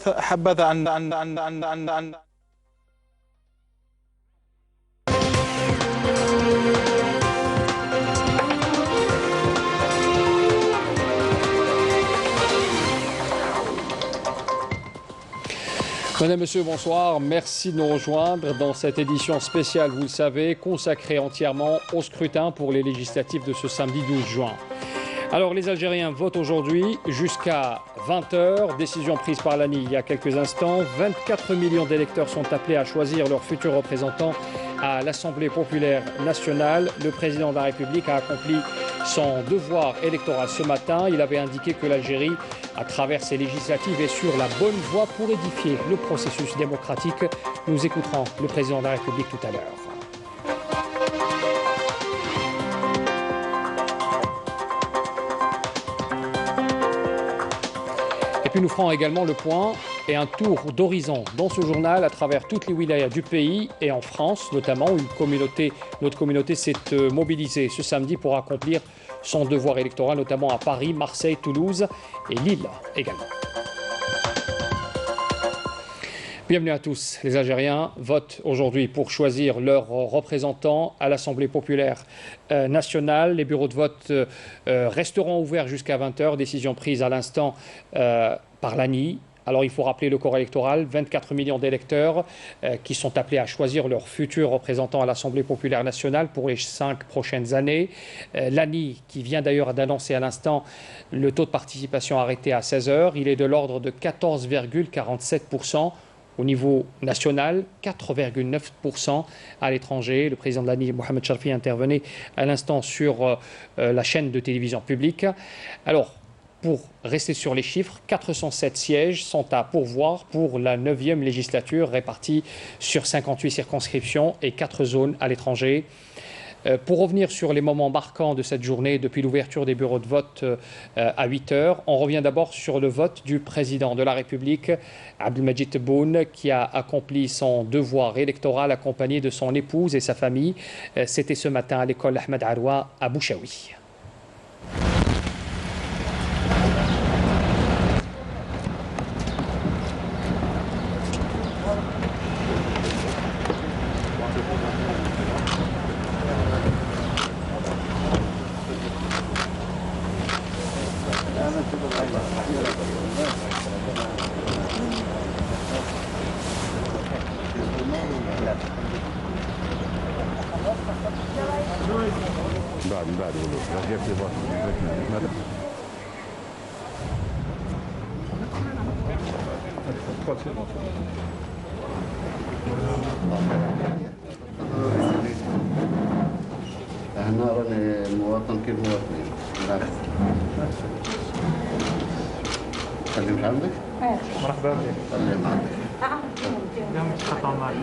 حبذا أن Mesdames, Messieurs, bonsoir. Merci de nous rejoindre dans cette édition spéciale, vous le savez, consacrée entièrement au scrutin pour les législatives de ce samedi 12 juin. Alors, les Algériens votent aujourd'hui jusqu'à 20 h. Décision prise par l'ANI il y a quelques instants. 24 millions d'électeurs sont appelés à choisir leurs futurs représentants à l'Assemblée populaire nationale. Le président de la République a accompli son devoir électoral ce matin. Il avait indiqué que l'Algérie, à travers ces législatives, est sur la bonne voie pour édifier le processus démocratique. Nous écouterons le président de la République tout à l'heure. Et puis nous ferons également le point et un tour d'horizon dans ce journal à travers toutes les wilayas du pays et en France notamment, où notre communauté s'est mobilisée ce samedi pour accomplir son devoir électoral, notamment à Paris, Marseille, Toulouse et Lille également. Bienvenue à tous. Les Algériens votent aujourd'hui pour choisir leurs représentants à l'Assemblée populaire nationale. Les bureaux de vote resteront ouverts jusqu'à 20 h. Décision prise à l'instant par l'ANI. Alors il faut rappeler le corps électoral, 24 millions d'électeurs qui sont appelés à choisir leurs futurs représentants à l'Assemblée populaire nationale pour les 5 prochaines années. L'ANI, qui vient d'ailleurs d'annoncer à l'instant le taux de participation arrêté à 16 h, il est de l'ordre de 14,47%. Au niveau national, 4,9% à l'étranger. Le président de l'ANI, Mohamed Charfi, intervenait à l'instant sur la chaîne de télévision publique. Alors, pour rester sur les chiffres, 407 sièges sont à pourvoir pour la 9e législature répartie sur 58 circonscriptions et 4 zones à l'étranger. Pour revenir sur les moments marquants de cette journée depuis l'ouverture des bureaux de vote à 8 h, on revient d'abord sur le vote du président de la République, Abdelmadjid Tebboune, qui a accompli son devoir électoral accompagné de son épouse et sa famille. C'était ce matin à l'école Ahmed Aroua à Bouchaoui. احنا راني مواطن كالمواطنين. خلي مش عندك؟ مرحبا بك. خلي ما عندك. اليوم تقطع معي.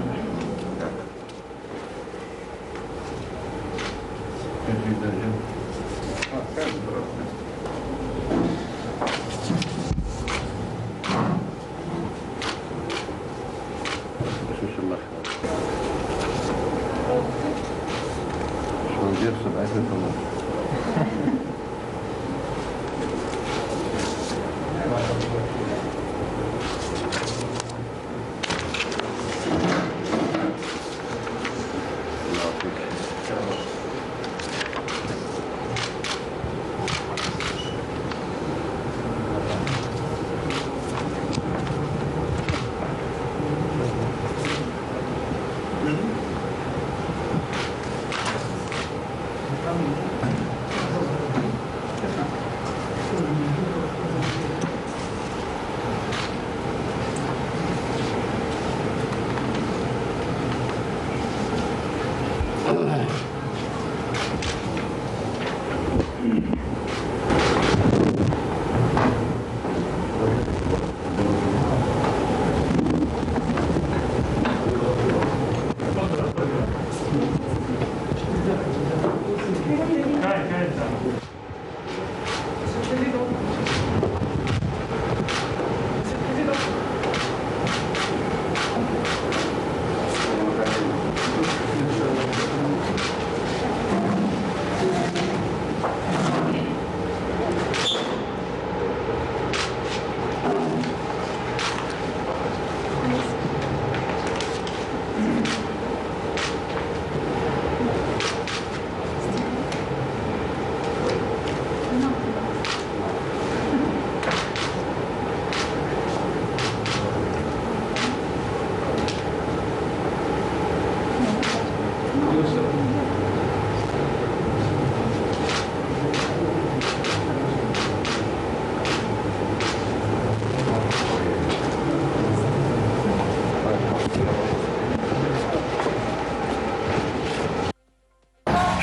ندير 7,000 ونص.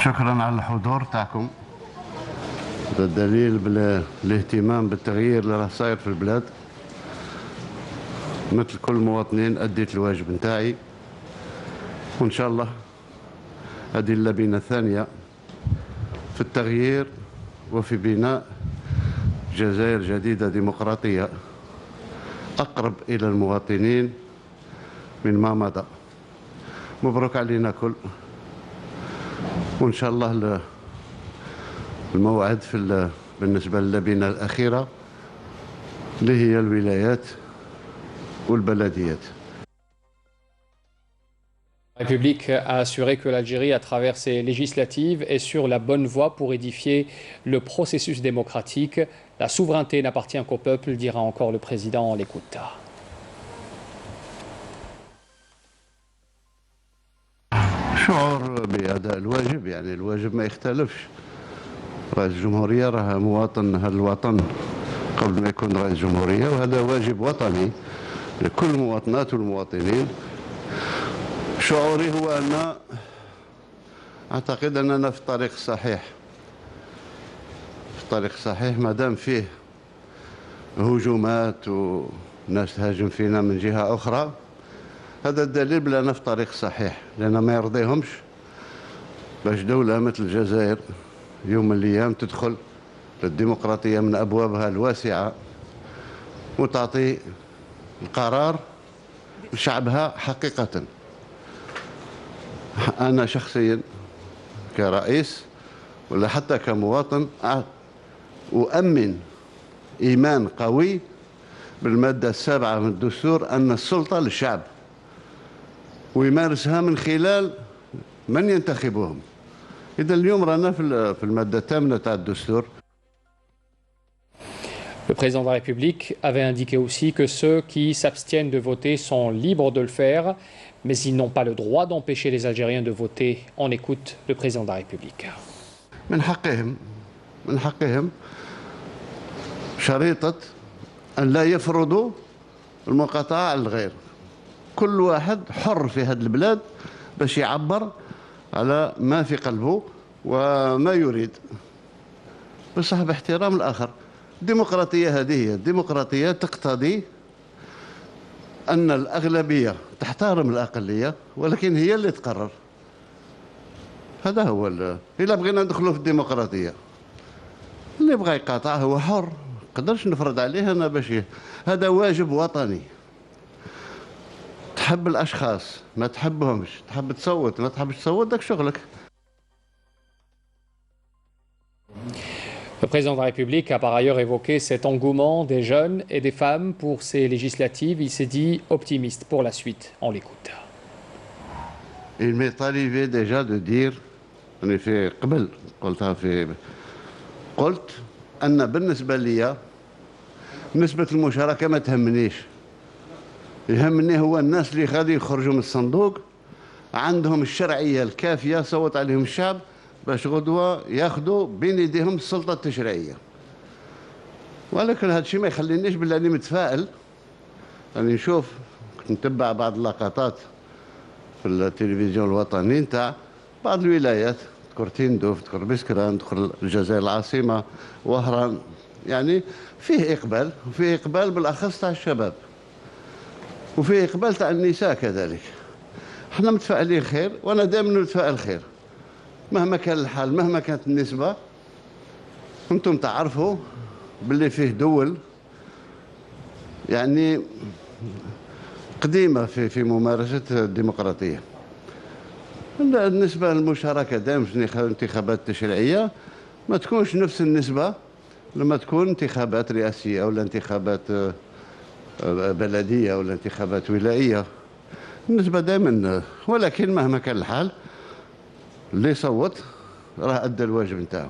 شكرا على الحضور تاعكم. هذا دليل بالاهتمام بالتغيير اللي راه صاير في البلاد. مثل كل المواطنين أديت الواجب نتاعي، وإن شاء الله هذه اللبنة الثانية في التغيير وفي بناء جزائر جديدة ديمقراطية أقرب إلى المواطنين من ما مضى. مبروك علينا كل، وإن شاء الله الموعد بالنسبة للبنة الأخيرة اللي هي الولايات والبلديات. La République a assuré que l'Algérie, à travers ses législatives, est sur la bonne voie pour édifier le processus démocratique. La souveraineté n'appartient qu'au peuple, dira encore le président. On l'écoute. شعور بأداء الواجب، يعني الواجب ما يختلفش. رئيس الجمهورية راه مواطن هذا الوطن قبل ما يكون رئيس جمهورية، وهذا واجب وطني لكل المواطنات والمواطنين. شعوري هو أن أعتقد أننا في الطريق الصحيح، في الطريق الصحيح ما دام فيه هجومات وناس تهاجم فينا من جهة أخرى. هذا الدليل بأننا في الطريق الصحيح، لأن ما يرضيهمش باش دولة مثل الجزائر يوم من الأيام تدخل للديمقراطية من أبوابها الواسعة وتعطي القرار لشعبها حقيقة. أنا شخصيا كرئيس ولا حتى كمواطن أؤمن إيمان قوي بالمادة 7 من الدستور أن السلطة للشعب، ويمارسها من خلال من ينتخبهم. إذا اليوم رانا في المادة 8 تاع الدستور. Le président de la République avait indiqué aussi que ceux qui s'abstiennent de voter sont libres de le faire, mais ils n'ont pas le droit d'empêcher les Algériens de voter. On écoute le président de la République. من حقهم شريطة أن لا يفرضوا المقاطعة على الغير. كل واحد حر في هذه البلاد باش يعبر على ما في قلبه وما يريد، بصح باحترام الآخر. الديمقراطية هذه هي الديمقراطية، تقتضي أن الأغلبية تحترم الأقلية، ولكن هي اللي تقرر. هذا هو إلا بغينا ندخلوا في الديمقراطية، اللي بغى يقاطع هو حر، ما نقدرش نفرض عليه أنا باش هذا واجب وطني. تحب الأشخاص ما تحبهمش، تحب تصوت ما تحبش تصوت، داك شغلك. Le président de la République a par ailleurs évoqué cet engouement des jeunes et des femmes pour ces législatives. Il s'est dit optimiste pour la suite. On l'écoute. Il m'est arrivé déjà de dire، أنا في قبل قلت أن بالنسبة لي نسبة المشاركة ما تهمنيش. يهمني هو الناس اللي غادي يخرجوا من الصندوق عندهم الشرعية الكافية صوت عليهم الشعب باش غدوة ياخذوا بين يديهم السلطة التشريعية. ولكن هذا الشيء ما يخلينيش باللي متفائل. يعني نشوف، كنت نتبع بعض اللقطات في التلفزيون الوطني نتاع بعض الولايات، تذكر تندوف، تذكر بسكران، تذكر الجزائر العاصمة، وهران. يعني فيه إقبال، وفيه إقبال بالأخص تاع الشباب، وفيه إقبال تاع النساء كذلك. احنا متفائلين خير، وأنا دائما نتفائل خير مهما كان الحال، مهما كانت النسبة. أنتم تعرفوا باللي فيه دول يعني قديمة في ممارسة الديمقراطية. النسبة المشاركة دائما في الانتخابات التشريعية ما تكونش نفس النسبة لما تكون انتخابات رئاسية ولا انتخابات بلدية ولا انتخابات ولائية. النسبة دائما، ولكن مهما كان الحال اللي صوت راه أدى الواجب نتاعو.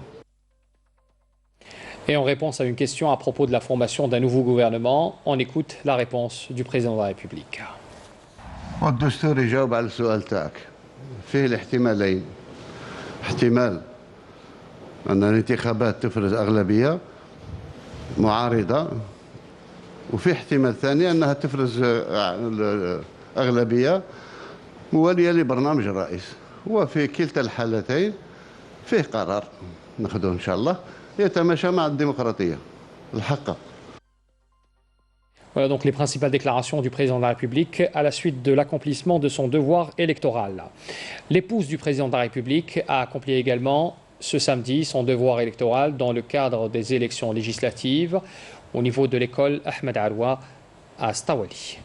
Et en réponse à une question à propos de la formation d'un nouveau gouvernement, on écoute la réponse du président de la République. والدستور يجاوب على السؤال تاعك. فيه الاحتمالين، احتمال أن الانتخابات تفرز أغلبية معارضة، وفي احتمال ثاني أنها تفرز أغلبية موالية لبرنامج الرئيس. وفي كلتا الحالتين فيه قرار ناخذوه إن شاء الله يتماشى مع الديمقراطية الحقة. Voilà donc les principales déclarations du président de la République à la suite de l'accomplissement de son devoir électoral. L'épouse du président de la République a accompli également ce samedi son devoir électoral dans le cadre des élections législatives au niveau de l'école Ahmed Aroua à Stawali.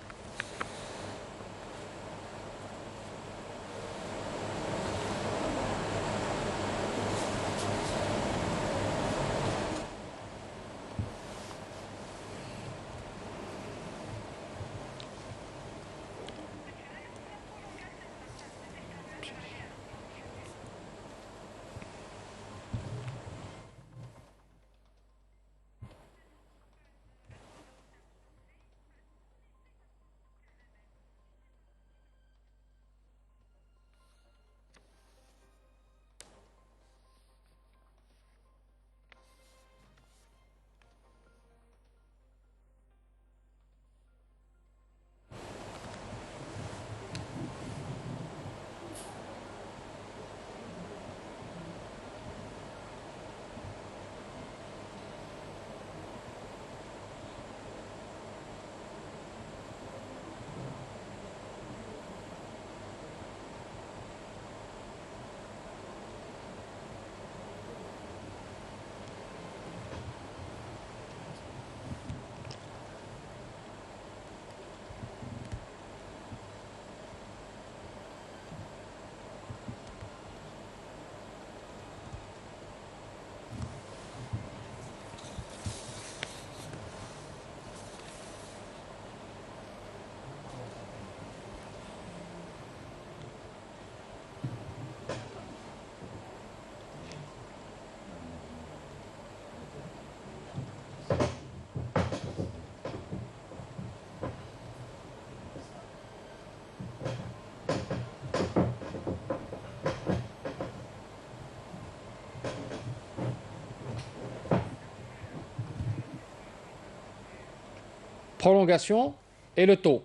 Prolongation et le taux.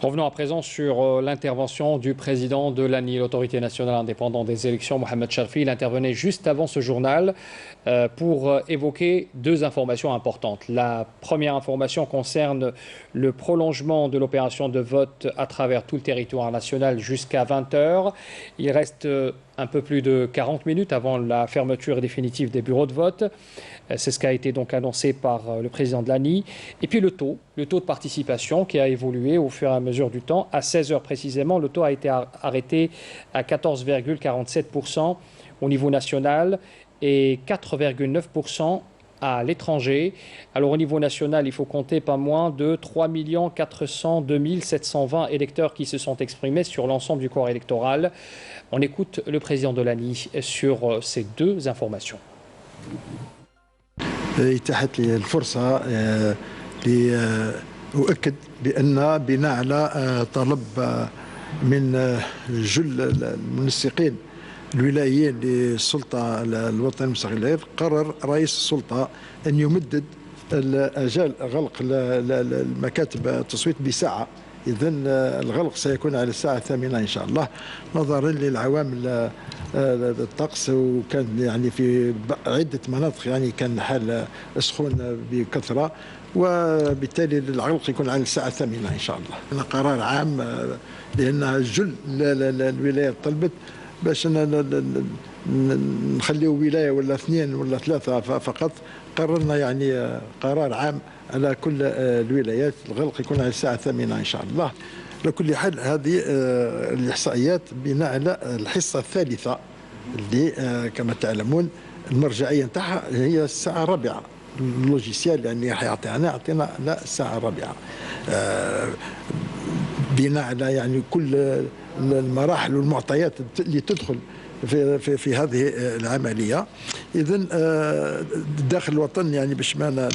Revenons à présent sur l'intervention du président de l'ANI, l'autorité nationale indépendante des élections, Mohamed Charfi. Il intervenait juste avant ce journal pour évoquer deux informations importantes. La première information concerne le prolongement de l'opération de vote à travers tout le territoire national jusqu'à 20 h. Il reste un peu plus de 40 minutes avant la fermeture définitive des bureaux de vote. C'est ce qui a été donc annoncé par le président de l'ANI. Et puis le taux de participation qui a évolué au fur et à mesure du temps. À 16 h précisément, le taux a été arrêté à 14,47% au niveau national et 4,9% à l'étranger. Alors au niveau national, il faut compter pas moins de 3 402 720 électeurs qui se sont exprimés sur l'ensemble du corps électoral. On écoute le président de l'ANI sur ces deux informations. اتاحت لي الفرصة لأؤكد بأن بناء على طلب من جل المنسقين الولائيين للسلطة الوطنية المستقلة قرر رئيس السلطة أن يمدد أجال غلق المكاتب التصويت بساعة إذا الغلق سيكون على الساعة 8 إن شاء الله، نظرا للعوامل الطقس، وكان يعني في عدة مناطق يعني كان حال سخون بكثرة، وبالتالي الغلق يكون على الساعة 8 إن شاء الله. قرار عام لأن جل الولايات طلبت باش نخليو ولاية ولا اثنين ولا ثلاثة فقط. قررنا يعني قرار عام على كل الولايات، الغلق يكون على الساعة 8 إن شاء الله. على كل حال هذه الإحصائيات بناء على الحصة الثالثة اللي كما تعلمون المرجعية نتاعها هي الساعة الرابعة. اللوجيسيال يعني يعطينا الساعة الرابعة بناء على يعني كل المراحل والمعطيات اللي تدخل في هذه العملية. إذا داخل الوطن يعني باش ما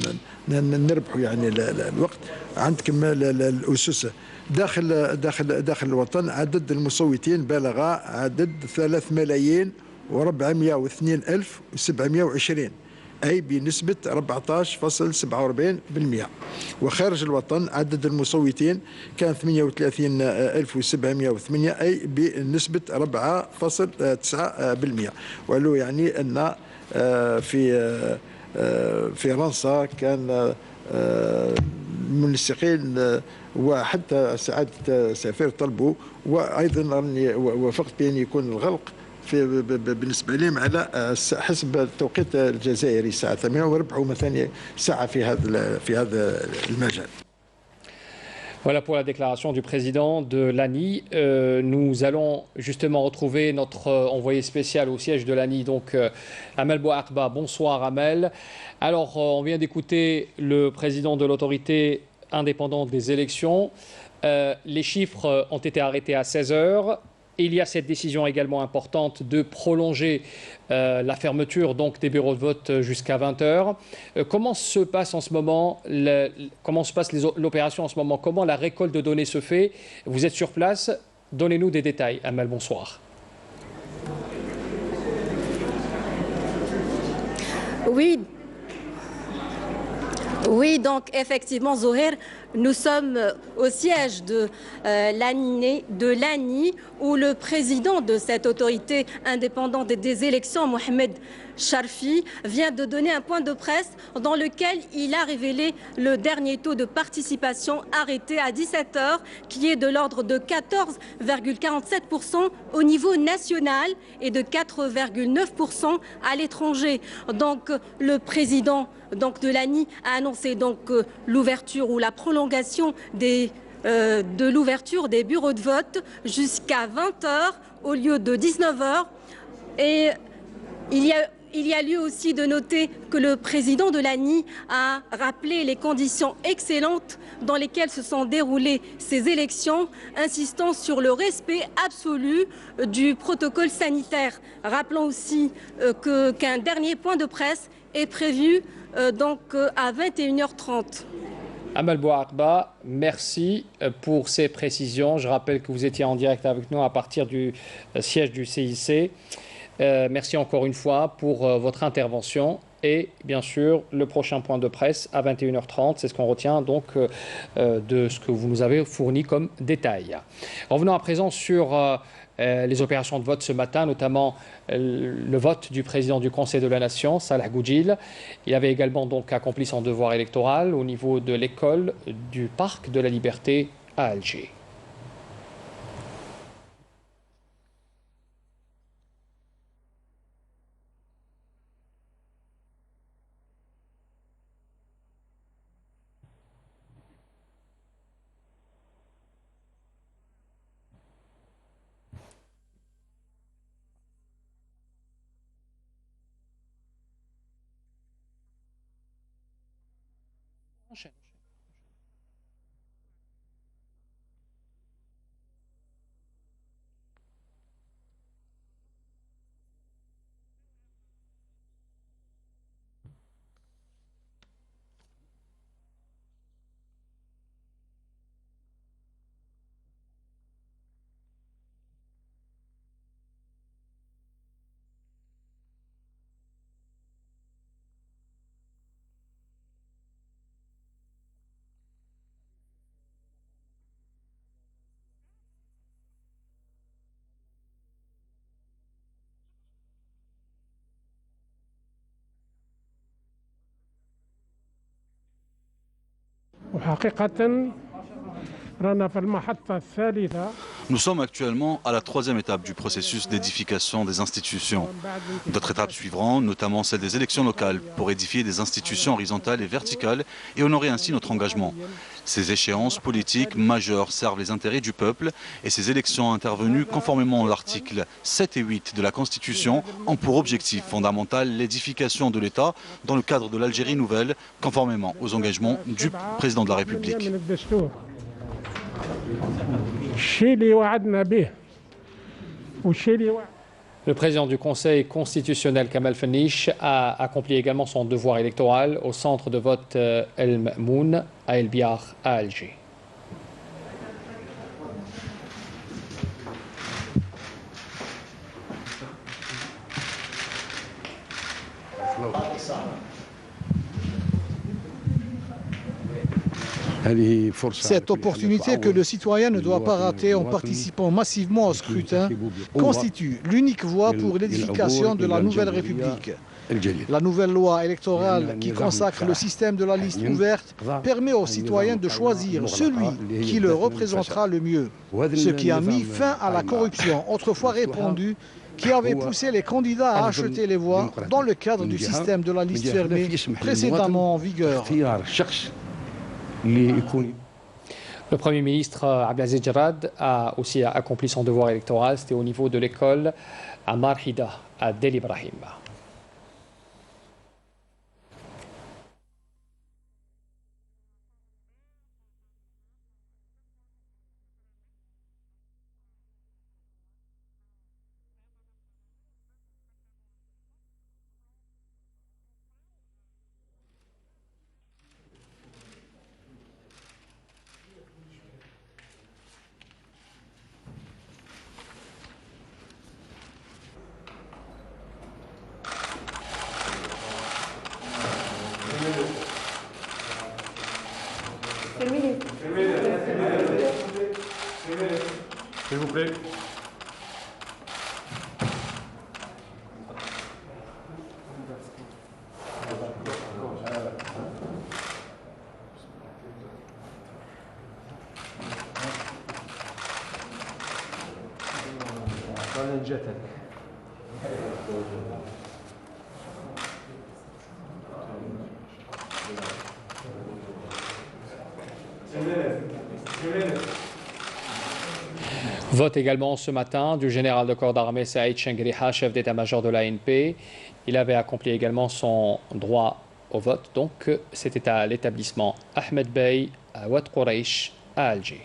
نربحوا يعني الوقت، عندكم الأسس داخل الوطن عدد المصوتين بلغ عدد 3,402,720، أي بنسبة 14.47%. وخارج الوطن عدد المصوتين كان 38,708، أي بنسبة 4.9%. ولو يعني أن في فرنسا كان المنسقين وحتى سعادة سفير طلبوا، وأيضا وافقت بأن يكون الغلق بالنسبة لهم على حسب التوقيت الجزائري الساعة 8، وربحوا مثلا ساعة في هذا المجال. Voilà pour la déclaration du président de l'ANI. Nous allons justement retrouver notre envoyé spécial au siège de l'ANI, donc Amel Bouakba. Bonsoir Amel. Alors, on vient d'écouter le président de l'autorité indépendante des élections. Les chiffres ont été arrêtés à 16 heures. Il y a cette décision également importante de prolonger la fermeture donc des bureaux de vote jusqu'à 20 heures. Comment se passe en ce moment, comment se passe l'opération en ce moment? Comment la récolte de données se fait? Vous êtes sur place, donnez-nous des détails. Amel, bonsoir. Oui, donc effectivement, Zoher, nous sommes au siège de l'ANI, où le président de cette autorité indépendante des élections, Mohamed Charfi, vient de donner un point de presse dans lequel il a révélé le dernier taux de participation arrêté à 17 heures, qui est de l'ordre de 14,47% au niveau national et de 4,9% à l'étranger. Donc le président de l'ANI a annoncé l'ouverture ou la prolongation de l'ouverture des bureaux de vote jusqu'à 20 heures au lieu de 19 heures. Et il y a lieu aussi de noter que le président de l'ANI a rappelé les conditions excellentes dans lesquelles se sont déroulées ces élections, insistant sur le respect absolu du protocole sanitaire. Rappelons aussi qu'un dernier point de presse est prévu à 21h30. Amel Bouakba, merci pour ces précisions. Je rappelle que vous étiez en direct avec nous à partir du siège du CIC. Merci encore une fois pour votre intervention. Et bien sûr, le prochain point de presse à 21h30, c'est ce qu'on retient donc de ce que vous nous avez fourni comme détail. Revenons à présent sur les opérations de vote ce matin, notamment le vote du président du Conseil de la Nation, Salah Goudjil. Il avait également donc accompli son devoir électoral au niveau de l'école du Parc de la Liberté à Alger. وحقيقة رانا في المحطة الثالثة. Nous sommes actuellement à la troisième étape du processus d'édification des institutions. D'autres étapes suivront, notamment celle des élections locales, pour édifier des institutions horizontales et verticales et honorer ainsi notre engagement. Ces échéances politiques majeures servent les intérêts du peuple et ces élections intervenues conformément à l'article 7 et 8 de la Constitution ont pour objectif fondamental l'édification de l'État dans le cadre de l'Algérie nouvelle, conformément aux engagements du président de la République. Le président du Conseil constitutionnel Kamal Feniche a accompli également son devoir électoral au centre de vote El Mamoun à El Biar à Alger. Cette opportunité que le citoyen ne doit pas rater en participant massivement au scrutin constitue l'unique voie pour l'édification de la nouvelle République. La nouvelle loi électorale qui consacre le système de la liste ouverte permet aux citoyens de choisir celui qui le représentera le mieux, ce qui a mis fin à la corruption autrefois répandue qui avait poussé les candidats à acheter les voix dans le cadre du système de la liste fermée précédemment en vigueur. Le Premier ministre Abdelaziz Jarrad a aussi accompli son devoir électoral. C'était au niveau de l'école à Marhida, à Del Ibrahim. S'il vous plaît. Vote également ce matin du général de corps d'armée Saïd Chengriha, chef d'état-major de l'ANP. Il avait accompli également son droit au vote. Donc, c'était à l'établissement Ahmed Bey à Ouad Quraish à Alger.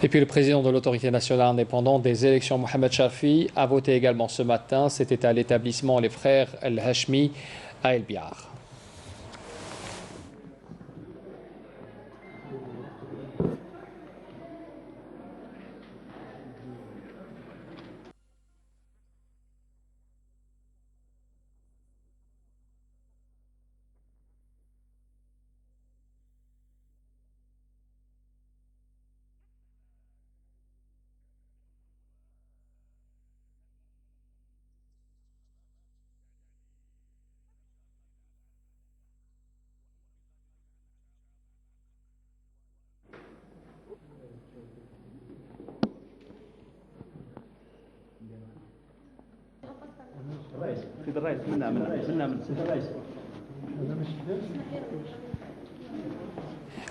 Et puis le président de l'autorité nationale indépendante des élections, Mohamed Chafi, a voté également ce matin. C'était à l'établissement Les Frères El Hachmi à El Biar.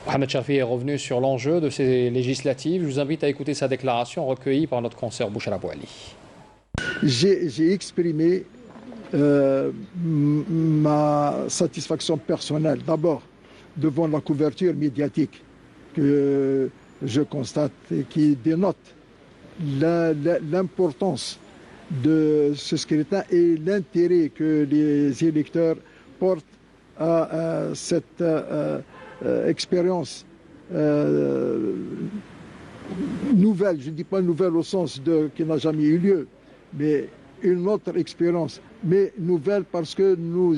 Mohamed Charfi est revenu sur l'enjeu de ces législatives. Je vous invite à écouter sa déclaration recueillie par notre consoeur Bouchra Bouali. J'ai exprimé ma satisfaction personnelle, d'abord devant la couverture médiatique que je constate et qui dénote l'importance de ce scrutin et l'intérêt que les électeurs portent à cette expérience nouvelle. Je ne dis pas nouvelle au sens qui n'a jamais eu lieu, mais une autre expérience, mais nouvelle parce que nous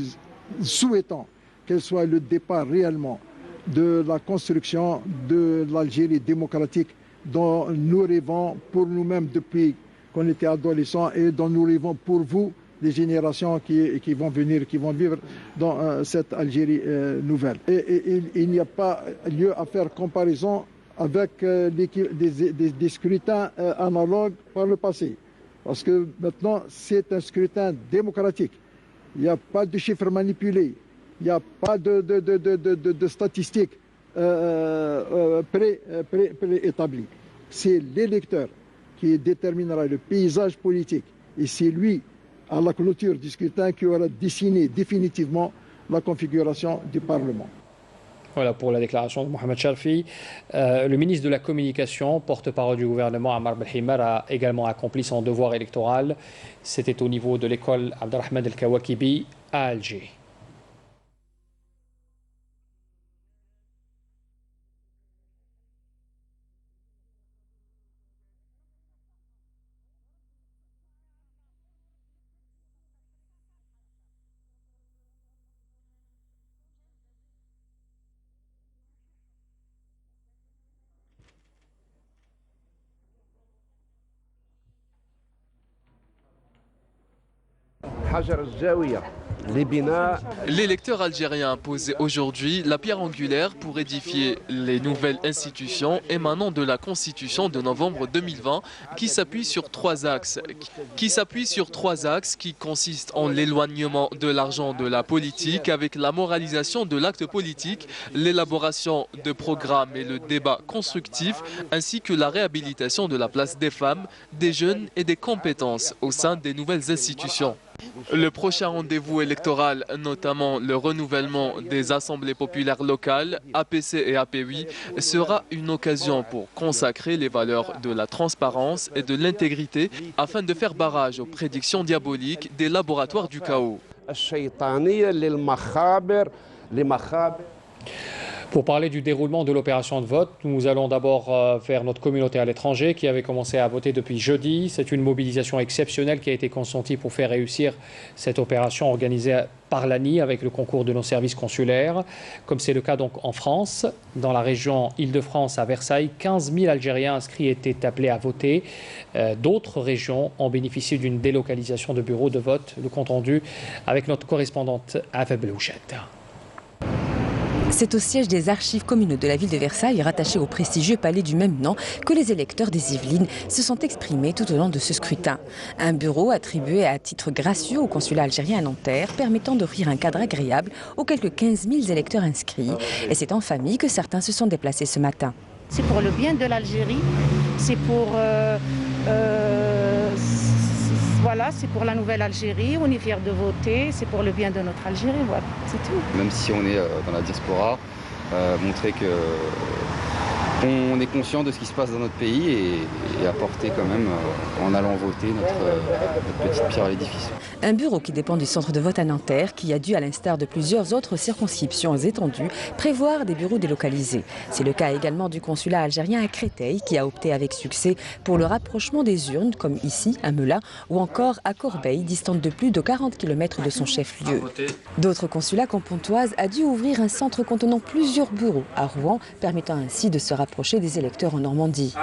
souhaitons qu'elle soit le départ réellement de la construction de l'Algérie démocratique dont nous rêvons pour nous-mêmes depuis qu'on était adolescents et dont nous rêvons pour vous, les générations qui vont venir, qui vont vivre dans cette Algérie nouvelle. Et il n'y a pas lieu à faire comparaison avec des scrutins analogues par le passé. Parce que maintenant, c'est un scrutin démocratique. Il n'y a pas de chiffres manipulés. Il n'y a pas de statistiques préétablies. C'est l'électeur qui déterminera le paysage politique. Et c'est lui, à la clôture du scrutin, qui aura dessiné définitivement la configuration du Parlement. Voilà pour la déclaration de Mohamed Charfi. Le ministre de la Communication, porte-parole du gouvernement, Ammar Belhimar, a également accompli son devoir électoral. C'était au niveau de l'école Abdelrahman El-Kawakibi à Alger. L'électeur algérien a posé aujourd'hui la pierre angulaire pour édifier les nouvelles institutions émanant de la Constitution de novembre 2020 qui s'appuie sur trois axes qui consistent en l'éloignement de l'argent de la politique avec la moralisation de l'acte politique, l'élaboration de programmes et le débat constructif ainsi que la réhabilitation de la place des femmes, des jeunes et des compétences au sein des nouvelles institutions. Le prochain rendez-vous électoral, notamment le renouvellement des assemblées populaires locales, APC et APUI, sera une occasion pour consacrer les valeurs de la transparence et de l'intégrité afin de faire barrage aux prédictions diaboliques des laboratoires du chaos. Pour parler du déroulement de l'opération de vote, nous allons d'abord vers notre communauté à l'étranger qui avait commencé à voter depuis jeudi. C'est une mobilisation exceptionnelle qui a été consentie pour faire réussir cette opération organisée par l'ANI avec le concours de nos services consulaires. Comme c'est le cas donc en France, dans la région Île-de-France à Versailles, 15 000 Algériens inscrits étaient appelés à voter. D'autres régions ont bénéficié d'une délocalisation de bureaux de vote. Le compte rendu avec notre correspondante Ava Belouchette. C'est au siège des archives communaux de la ville de Versailles, rattaché au prestigieux palais du même nom, que les électeurs des Yvelines se sont exprimés tout au long de ce scrutin. Un bureau attribué à titre gracieux au consulat algérien à Nanterre, permettant d'offrir un cadre agréable aux quelques 15 000 électeurs inscrits. Et c'est en famille que certains se sont déplacés ce matin. C'est pour le bien de l'Algérie, c'est pour... Voilà, c'est pour la nouvelle Algérie, on est fiers de voter, c'est pour le bien de notre Algérie, voilà, c'est tout. Même si on est dans la diaspora, montrer qu'on est conscient de ce qui se passe dans notre pays et apporter quand même, en allant voter, notre petite pierre à l'édifice. Un bureau qui dépend du centre de vote à Nanterre, qui a dû, à l'instar de plusieurs autres circonscriptions étendues, prévoir des bureaux délocalisés. C'est le cas également du consulat algérien à Créteil, qui a opté avec succès pour le rapprochement des urnes, comme ici, à Melun, ou encore à Corbeil, distante de plus de 40 km de son chef-lieu. D'autres consulats comme Pontoise a dû ouvrir un centre contenant plusieurs bureaux à Rouen, permettant ainsi de se rapprocher des électeurs en Normandie.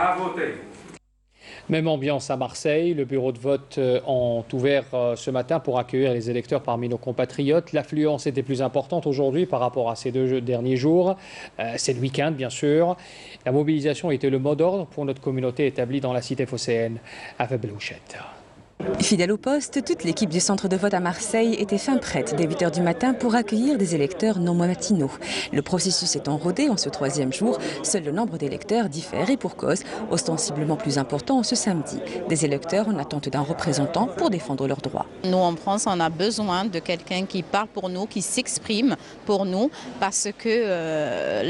Même ambiance à Marseille. Le bureau de vote ont ouvert ce matin pour accueillir les électeurs parmi nos compatriotes. L'affluence était plus importante aujourd'hui par rapport à ces deux derniers jours. C'est le week-end, bien sûr. La mobilisation était le mot d'ordre pour notre communauté établie dans la cité phocéenne à Belouchette. Fidèle au poste, toute l'équipe du centre de vote à Marseille était fin prête dès 8 h du matin pour accueillir des électeurs non matinaux. Le processus étant rodé en ce 3e jour, seul le nombre d'électeurs diffère et pour cause, ostensiblement plus important ce samedi. Des électeurs en attente d'un représentant pour défendre leurs droits. Nous en France, on a besoin de quelqu'un qui parle pour nous, qui s'exprime pour nous, parce que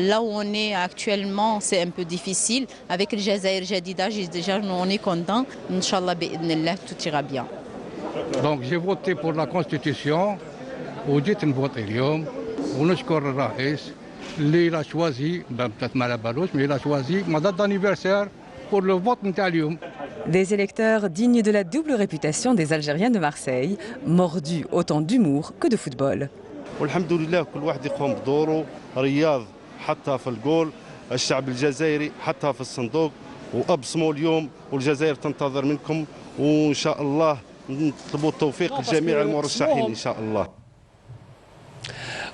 là où on est actuellement, c'est un peu difficile. Avec le Jazair Jadida, déjà on est content. Inch'Allah, tout ira bien. Donc j'ai voté pour la Constitution, وجيت نفوت اليوم ونشكر الرئيس اللي il a choisi, peut-être mal à Balouche, mais il a choisi ma date d'anniversaire pour le vote نتاع اليوم. Des électeurs dignes de la double réputation des Algériens de Marseille, mordus autant d'humour que de football. والحمد لله كل واحد يقوم بدوره. رياض حتى في الجول، الشعب الجزائري حتى في الصندوق وابصموا اليوم، والجزائر تنتظر منكم وان شاء الله نطلبوا التوفيق لجميع المرشحين ان شاء الله.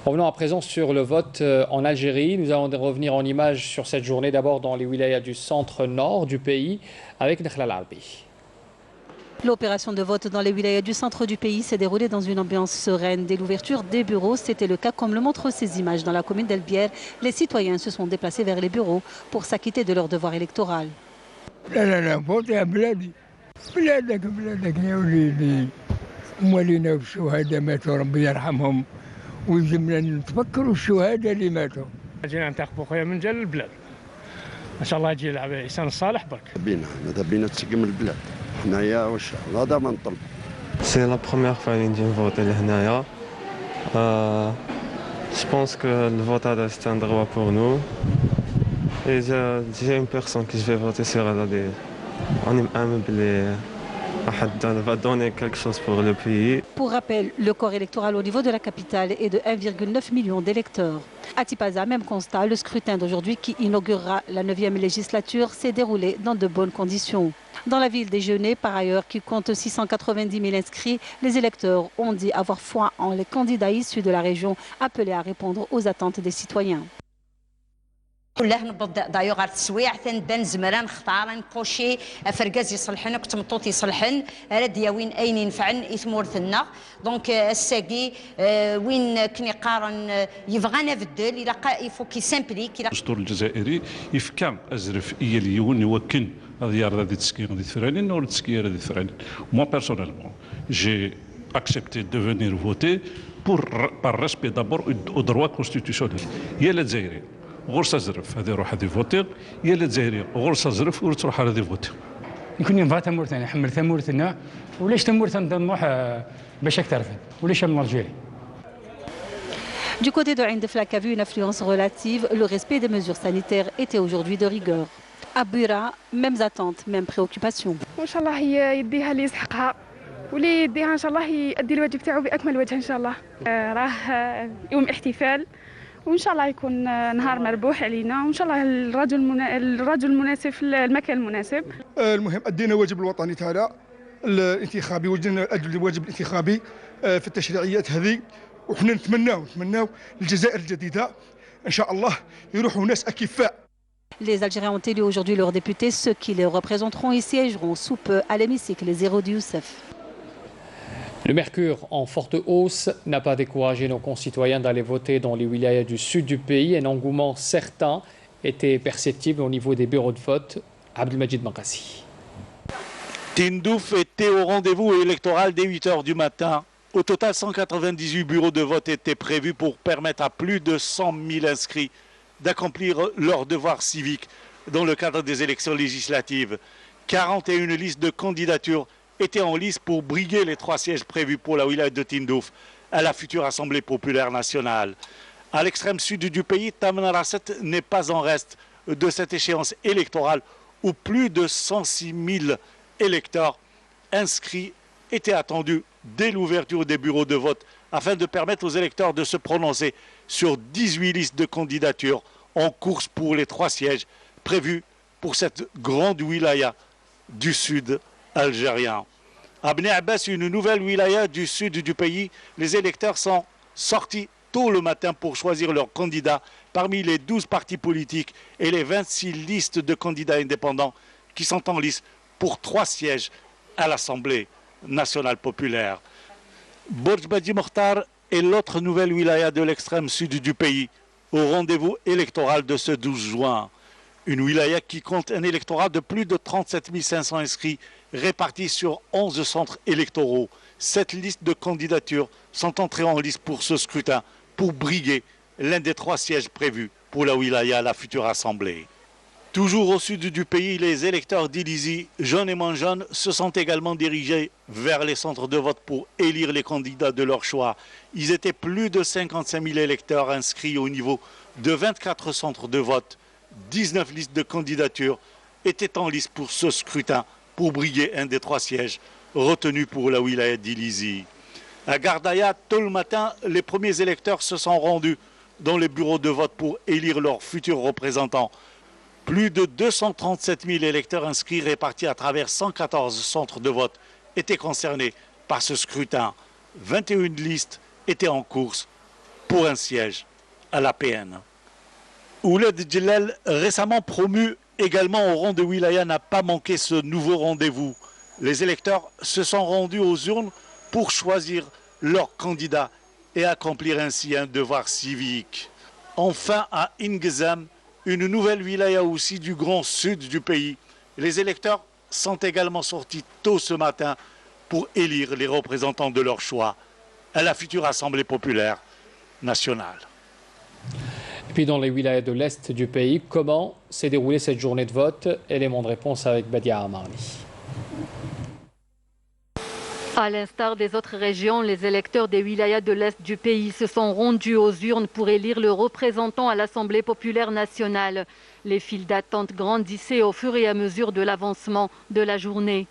Revenons à présent sur le vote en Algérie. Nous allons revenir en images sur cette journée, d'abord dans les wilayas du centre-nord du pays, avec Nakhla Larbi. L'opération de vote dans les wilayas du centre du pays s'est déroulée dans une ambiance sereine. Dès l'ouverture des bureaux, c'était le cas comme le montrent ces images. Dans la commune d'El Bière, les citoyens se sont déplacés vers les bureaux pour s'acquitter de leur devoir électoral. بلادك يا وليدي، موالينا والشهداء ماتوا ربي يرحمهم ويجمنا نتفكروا الشهداء اللي ماتوا. جينا ننتخبوا خويا من جل البلاد. ان شاء الله يجي يلعب عصام الصالح برك. ماذا بينا تسقم البلاد. حنايا واش هذا ما نطلب. سي لا بروميير فوا اللي نجي نفوتي لهنايا. جو بونس كو الفوت هذا سي ان droit pour nous. Et j'ai une personne que je vais voter sur elle. On va donner quelque chose pour le pays. Pour rappel, le corps électoral au niveau de la capitale est de 1,9 million d'électeurs. À Tipaza, même constat, le scrutin d'aujourd'hui qui inaugurera la 9e législature s'est déroulé dans de bonnes conditions. Dans la ville des Genêts, par ailleurs, qui compte 690 000 inscrits, les électeurs ont dit avoir foi en les candidats issus de la région appelés à répondre aux attentes des citoyens. كلاه نبض دايوغ على التسويع تنبان زمران خطارن كوشي فرقاز يصلحن كتمطوط يصلحن راديا وين اين ينفعن اثمورثنا دونك الساقي وين كني قارن يبغانا بدل الى يفو كي سامبليك الدستور الجزائري يفكم ازرف يليون يوكن هذه هذه تسكير هذه فرانين ولا تسكير هذه فرانين مو بيرسونيلمون جي accepté de venir voter par respect d'abord aux droits constitutionnels. يا الجزائري غرصة زرف هذه روح هذه فوتير، يا الجزائري غرصة زرف وتروح هذه فوتير. يكون ينفع تمورتنا حمل تمورتنا وليش تمورتنا نروح باش أكثر وليش من الجيري. Du côté de Ain Deflak a vu une affluence relative. Le respect des mesures sanitaires était aujourd'hui de rigueur. À Bura, mêmes attentes, mêmes préoccupations. وإن شاء الله يديها اللي يسحقها واللي يديها إن شاء الله يؤدي الواجب تاعو بأكمل وجه إن شاء الله. راه يوم احتفال وإن شاء الله يكون نهار مربوح علينا وإن شاء الله الرجل المناسب في المكان المناسب. المهم أدينا الواجب الوطني تاعنا الانتخابي وجدنا الواجب الانتخابي في التشريعيات هذه وحنا نتمناو للجزائر الجديدة إن شاء الله يروحوا ناس أكفاء. Les Algériens ont élu aujourd'hui leurs députés. Ceux qui les représenteront y siégeront sous peu à l'hémicycle, les héros du Youssef. Le mercure en forte hausse n'a pas découragé nos concitoyens d'aller voter dans les wilayas du sud du pays. Un engouement certain était perceptible au niveau des bureaux de vote. Abdelmajid Mankassi. Tindouf était au rendez-vous électoral dès 8 h du matin. Au total, 198 bureaux de vote étaient prévus pour permettre à plus de 100 000 inscrits d'accomplir leur devoir civique dans le cadre des élections législatives. 41 listes de candidatures étaient en lice pour briguer les 3 sièges prévus pour la wilaya de Tindouf à la future Assemblée populaire nationale. À l'extrême sud du pays, Tamanrasset n'est pas en reste de cette échéance électorale où plus de 106 000 électeurs inscrits étaient attendus dès l'ouverture des bureaux de vote afin de permettre aux électeurs de se prononcer sur 18 listes de candidatures en course pour les 3 sièges prévus pour cette grande wilaya du sud algérien. À Bnei Abbas, une nouvelle wilaya du sud du pays, les électeurs sont sortis tôt le matin pour choisir leurs candidats parmi les 12 partis politiques et les 26 listes de candidats indépendants qui sont en lice pour 3 sièges à l'Assemblée nationale populaire. Borj Badi Mokhtar est l'autre nouvelle wilaya de l'extrême sud du pays, au rendez-vous électoral de ce 12 juin. Une wilaya qui compte un électorat de plus de 37 500 inscrits répartis sur 11 centres électoraux. 7 listes de candidatures sont entrées en lice pour ce scrutin, pour briguer l'un des 3 sièges prévus pour la wilaya, la future assemblée. Toujours au sud du pays, les électeurs d'Ilizi, jeunes et moins jeunes, se sont également dirigés vers les centres de vote pour élire les candidats de leur choix. Ils étaient plus de 55 000 électeurs inscrits au niveau de 24 centres de vote. 19 listes de candidatures étaient en lice pour ce scrutin, pour briguer un des 3 sièges retenus pour la wilaya d'Ilizi. À Gardaya, tôt le matin, les premiers électeurs se sont rendus dans les bureaux de vote pour élire leurs futurs représentants. Plus de 237 000 électeurs inscrits répartis à travers 114 centres de vote étaient concernés par ce scrutin. 21 listes étaient en course pour un siège à la PN. Ouled Djellal, récemment promu également au rang de wilaya, n'a pas manqué ce nouveau rendez-vous. Les électeurs se sont rendus aux urnes pour choisir leur candidat et accomplir ainsi un devoir civique. Enfin, à Ingezam, une nouvelle wilaya aussi du grand sud du pays, les électeurs sont également sortis tôt ce matin pour élire les représentants de leur choix à la future Assemblée populaire nationale. Et puis dans les wilayas de l'Est du pays, comment s'est déroulée cette journée de vote? Élément de réponse avec Badia Amarni. À l'instar des autres régions, les électeurs des wilayas de l'Est du pays se sont rendus aux urnes pour élire le représentant à l'Assemblée populaire nationale. Les files d'attente grandissaient au fur et à mesure de l'avancement de la journée.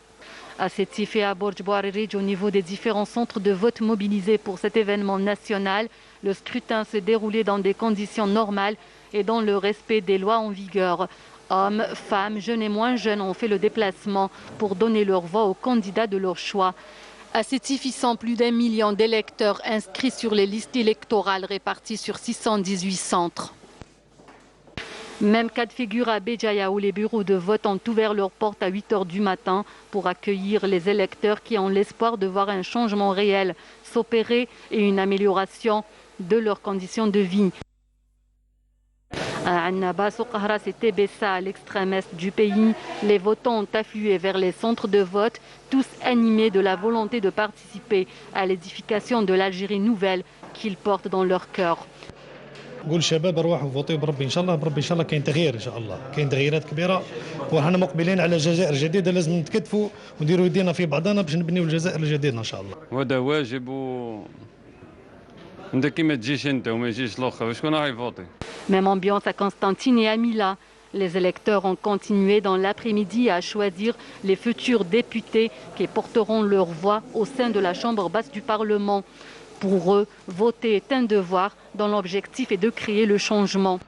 À Sétif et à Borj Bouarridj, au niveau des différents centres de vote mobilisés pour cet événement national, le scrutin s'est déroulé dans des conditions normales et dans le respect des lois en vigueur. Hommes, femmes, jeunes et moins jeunes ont fait le déplacement pour donner leur voix aux candidats de leur choix. À Sétif, ils sont plus d'1 million d'électeurs inscrits sur les listes électorales réparties sur 618 centres. Même cas de figure à Béjaïa où les bureaux de vote ont ouvert leurs portes à 8 h du matin pour accueillir les électeurs qui ont l'espoir de voir un changement réel s'opérer et une amélioration de leurs conditions de vie. À Annaba, Soukahra, c'était Bessa, à l'extrême est du pays. Les votants ont afflué vers les centres de vote, tous animés de la volonté de participer à l'édification de l'Algérie nouvelle qu'ils portent dans leur cœur. نقول الشباب روحوا فوتيو بربي ان شاء الله، بربي ان شاء الله كاين تغيير ان شاء الله، كاين تغييرات كبيره وحنا مقبلين على جزائر جديده، لازم نتكتفوا ونديروا يدينا في بعضنا باش نبنيو الجزائر الجديده ان شاء الله. وهذا واجب انت كي ما تجيش انت وما يجيش الاخر شكون راح يفوتي. Même ambiance à Constantine et à Mila. Les électeurs ont continué dans l'après-midi à choisir les futurs députés qui porteront leur voix au sein de la Chambre basse du Parlement. Pour eux, voter est un devoir dont l'objectif est de créer le changement.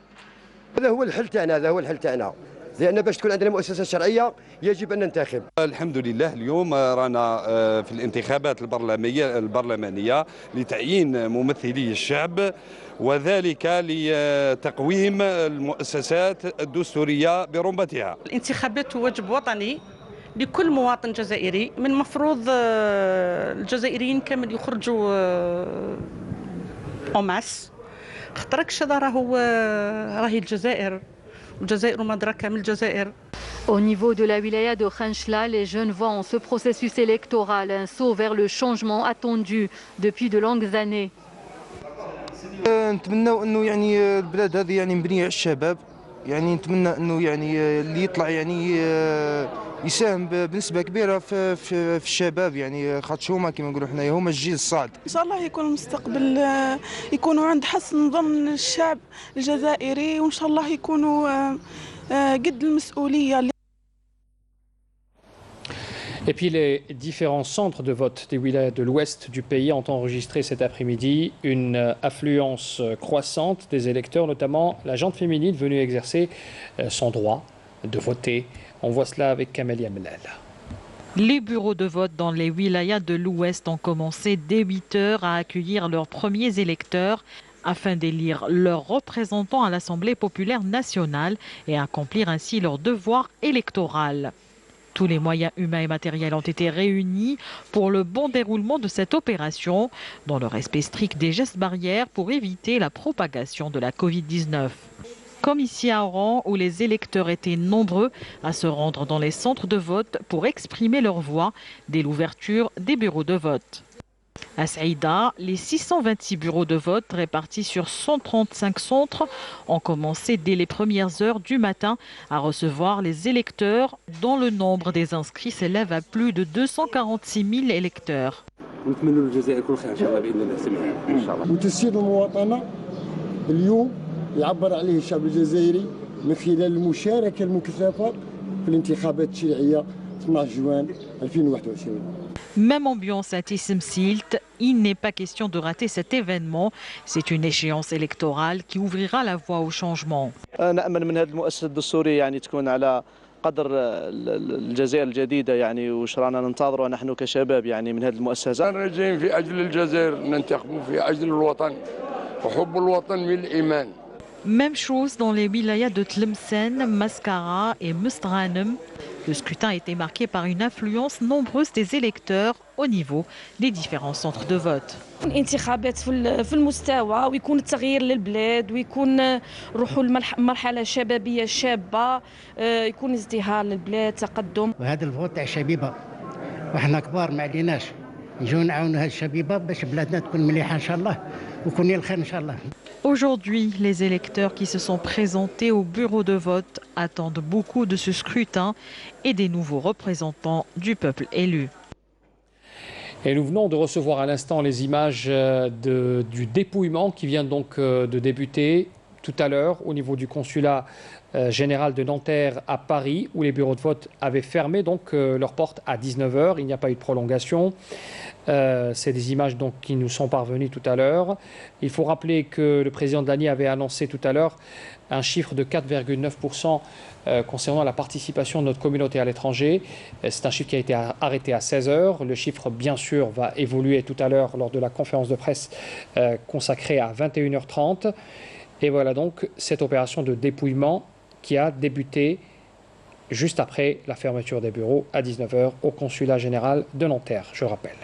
هذا هو الحل تاعنا، هذا هو الحل تاعنا، لأن باش تكون عندنا مؤسسة شرعية يجب أن ننتخب. الحمد لله اليوم رانا في الانتخابات البرلمانية لتعيين ممثلي الشعب، وذلك لتقويم المؤسسات الدستورية برمتها. الانتخابات واجب وطني لكل مواطن جزائري، من مفروض الجزائريين كامل يخرجوا أوماس، خاطركش هذا راهي الجزائر والجزائر مدركة من الجزائر. Au niveau de la wilaya de Khanchla, les jeunes voient en ce processus électoral un saut vers le changement attendu depuis de longues années. نتمنى انه يعني البلاد هذه يعني مبنيه على الشباب، يعني نتمنى انه يعني اللي يطلع يعني يساهم بنسبه كبيره في الشباب، يعني خاطر هما كما نقولوا حنايا هما الجيل الصاعد. ان شاء الله يكون المستقبل يكونوا عند حسن ظن الشعب الجزائري، وان شاء الله يكونوا قد المسؤوليه. Et puis les différents centres de vote des wilayas de l'ouest du pays ont enregistré cet après-midi une affluence croissante des électeurs, notamment la gente féminine venue exercer son droit de voter. On voit cela avec Camélia Melal. Les bureaux de vote dans les wilayas de l'ouest ont commencé dès 8 h à accueillir leurs premiers électeurs afin d'élire leurs représentants à l'Assemblée populaire nationale et accomplir ainsi leur devoir électoral. Tous les moyens humains et matériels ont été réunis pour le bon déroulement de cette opération, dans le respect strict des gestes barrières pour éviter la propagation de la Covid-19. Comme ici à Oran, où les électeurs étaient nombreux à se rendre dans les centres de vote pour exprimer leur voix dès l'ouverture des bureaux de vote. À Saïda, les 626 bureaux de vote répartis sur 135 centres ont commencé dès les premières heures du matin à recevoir les électeurs, dont le nombre des inscrits s'élève à plus de 246 000 électeurs. يعبر عليه الشعب الجزائري من خلال المشاركة المكثفة في الانتخابات التشريعية 12 جوان 2021. Même ambiance à Tissim Silt, il n'est pas question de rater cet événement. C'est une échéance électorale qui ouvrira la voie au changement. نأمل من هذه المؤسسة الدستورية يعني تكون على قدر الجزائر الجديدة يعني وش رانا ننتظروا نحن كشباب يعني من هذه المؤسسة. راجعين في أجل الجزائر ننتخبوا في أجل الوطن وحب الوطن من الإيمان. Même chose dans les wilayas de Tlemcen, Mascara et Mustghanem. Le scrutin a été marqué par une affluence nombreuse des électeurs au niveau des différents centres de vote. الانتخابات في المستوى ويكون التغيير للبلاد ويكون نروحوا لمرحله شبابيه شابه يكون ازدهار للبلاد تقدم. وهذا الفوت تاع الشبيبه وحنا كبار ما عليناش نجيو نعاونوا هاد الشبيبه باش بلادنا تكون مليحه ان شاء الله ويكون الخير ان شاء الله. Aujourd'hui, les électeurs qui se sont présentés au bureau de vote attendent beaucoup de ce scrutin et des nouveaux représentants du peuple élu. Et nous venons de recevoir à l'instant les images du dépouillement qui vient donc de débuter tout à l'heure au niveau du consulat général de Nanterre à Paris, où les bureaux de vote avaient fermé donc leurs portes à 19h. Il n'y a pas eu de prolongation. C'est des images donc qui nous sont parvenues tout à l'heure. Il faut rappeler que le président de l'ANI avait annoncé tout à l'heure un chiffre de 4,9% concernant la participation de notre communauté à l'étranger. C'est un chiffre qui a été arrêté à 16h. Le chiffre, bien sûr, va évoluer tout à l'heure lors de la conférence de presse consacrée à 21h30. Et voilà donc cette opération de dépouillement qui a débuté juste après la fermeture des bureaux à 19h au consulat général de Nanterre, je rappelle.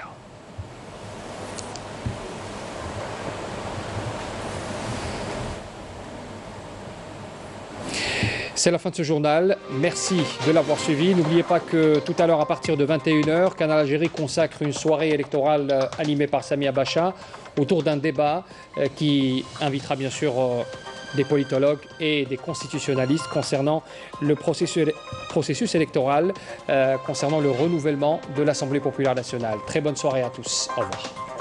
C'est la fin de ce journal. Merci de l'avoir suivi. N'oubliez pas que tout à l'heure, à partir de 21h, Canal Algérie consacre une soirée électorale animée par Samia Bacha autour d'un débat qui invitera bien sûr des politologues et des constitutionnalistes concernant le processus électoral, concernant le renouvellement de l'Assemblée populaire nationale. Très bonne soirée à tous. Au revoir.